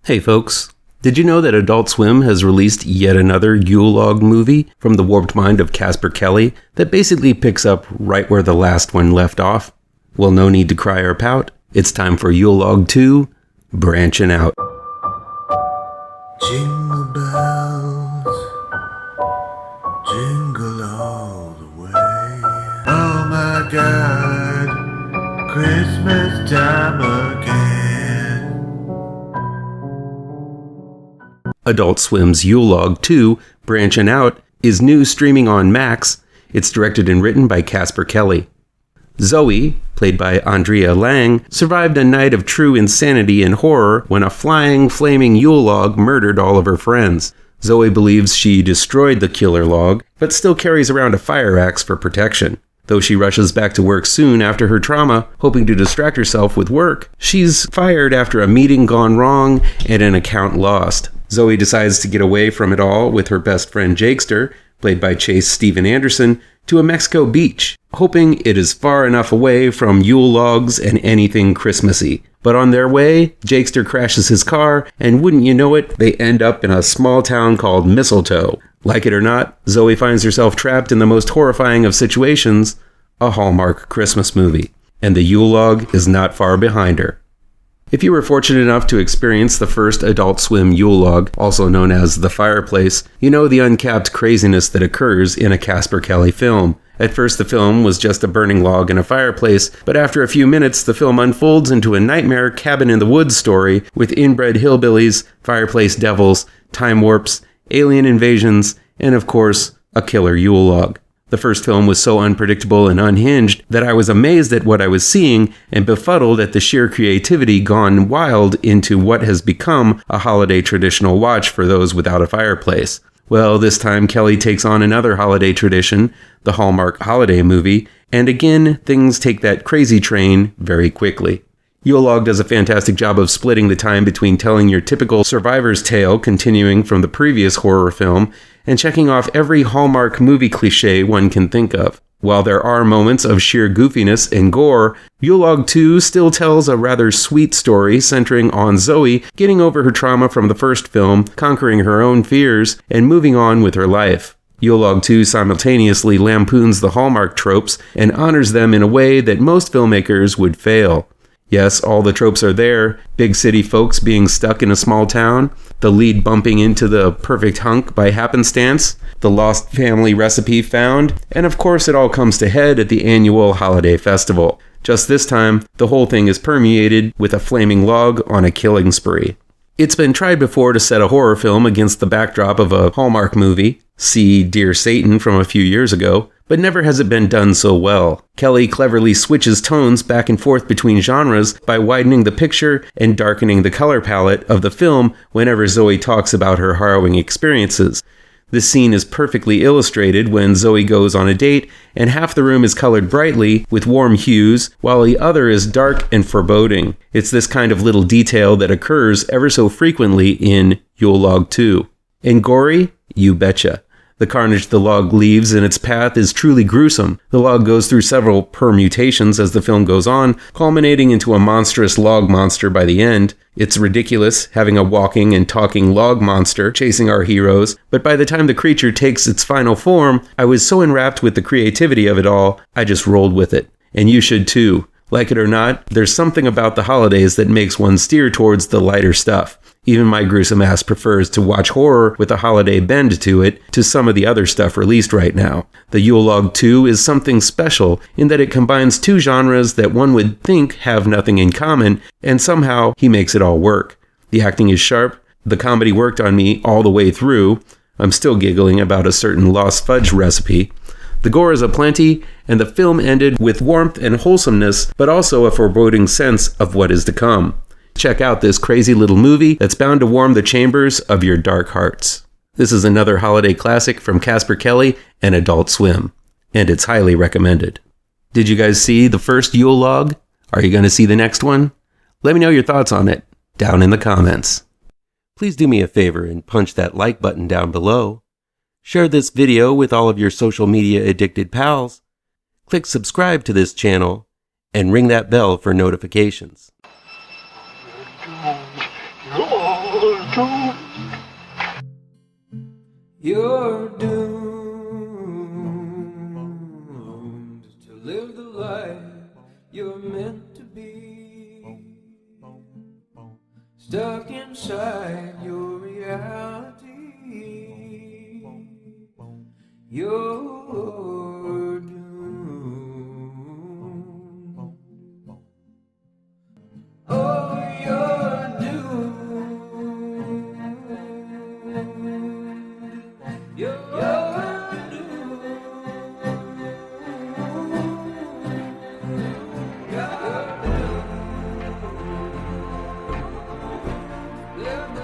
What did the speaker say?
Hey folks, did you know that Adult Swim has released yet another Yule Log movie from the warped mind of Casper Kelly that basically picks up right where the last one left off? Well, no need to cry or pout. It's time for Yule Log 2, Branching Out. Jingle bells, jingle all the way. Oh my God, Christmas time again. Adult Swim's Yule Log 2, Branching Out, is new streaming on Max. It's directed and written by Casper Kelly. Zoe, played by Andrea Lang, survived a night of true insanity and horror when a flying, flaming Yule log murdered all of her friends. Zoe believes she destroyed the killer log, but still carries around a fire axe for protection. Though she rushes back to work soon after her trauma, hoping to distract herself with work, she's fired after a meeting gone wrong and an account lost. Zoe decides to get away from it all with her best friend Jakester, played by Chase Steven Anderson, to a Mexico beach, hoping it is far enough away from Yule logs and anything Christmassy. But on their way, Jakester crashes his car, and wouldn't you know it, they end up in a small town called Mistletoe. Like it or not, Zoe finds herself trapped in the most horrifying of situations, a Hallmark Christmas movie. And the Yule log is not far behind her. If you were fortunate enough to experience the first Adult Swim Yule log, also known as The Fireplace, you know the uncapped craziness that occurs in a Casper Kelly film. At first the film was just a burning log in a fireplace, but after a few minutes the film unfolds into a nightmare cabin-in-the-woods story with inbred hillbillies, fireplace devils, time warps, alien invasions, and of course, a killer Yule log. The first film was so unpredictable and unhinged that I was amazed at what I was seeing and befuddled at the sheer creativity gone wild into what has become a holiday traditional watch for those without a fireplace. Well, this time Kelly takes on another holiday tradition, the Hallmark holiday movie, and again, things take that crazy train very quickly. Yule Log does a fantastic job of splitting the time between telling your typical survivor's tale continuing from the previous horror film and checking off every Hallmark movie cliche one can think of. While there are moments of sheer goofiness and gore, Yule Log 2 still tells a rather sweet story centering on Zoe getting over her trauma from the first film, conquering her own fears, and moving on with her life. Yule Log 2 simultaneously lampoons the Hallmark tropes and honors them in a way that most filmmakers would fail. Yes, all the tropes are there, big city folks being stuck in a small town, the lead bumping into the perfect hunk by happenstance, the lost family recipe found, and of course it all comes to head at the annual holiday festival. Just this time, the whole thing is permeated with a flaming log on a killing spree. It's been tried before to set a horror film against the backdrop of a Hallmark movie, see Dear Satan from a few years ago, but never has it been done so well. Kelly cleverly switches tones back and forth between genres by widening the picture and darkening the color palette of the film whenever Zoe talks about her harrowing experiences. This scene is perfectly illustrated when Zoe goes on a date and half the room is colored brightly with warm hues while the other is dark and foreboding. It's this kind of little detail that occurs ever so frequently in Yule Log 2. And gory? You betcha. The carnage the log leaves in its path is truly gruesome. The log goes through several permutations as the film goes on, culminating into a monstrous log monster by the end. It's ridiculous, having a walking and talking log monster chasing our heroes, but by the time the creature takes its final form, I was so enwrapped with the creativity of it all, I just rolled with it. And you should too. Like it or not, there's something about the holidays that makes one steer towards the lighter stuff. Even my gruesome ass prefers to watch horror with a holiday bend to it to some of the other stuff released right now. The Yule Log 2 is something special in that it combines two genres that one would think have nothing in common, and somehow he makes it all work. The acting is sharp, the comedy worked on me all the way through. I'm still giggling about a certain lost fudge recipe. The gore is aplenty, and the film ended with warmth and wholesomeness, but also a foreboding sense of what is to come. Check out this crazy little movie that's bound to warm the chambers of your dark hearts. This is another holiday classic from Casper Kelly and Adult Swim, and it's highly recommended. Did you guys see the first Yule log? Are you going to see the next one? Let me know your thoughts on it down in the comments. Please do me a favor and punch that like button down below. Share this video with all of your social media addicted pals. Click subscribe to this channel and ring that bell for notifications. You're doomed to live the life you're meant to be, stuck inside your reality. You're doomed. Oh, you're doomed. You're doomed. You're doomed.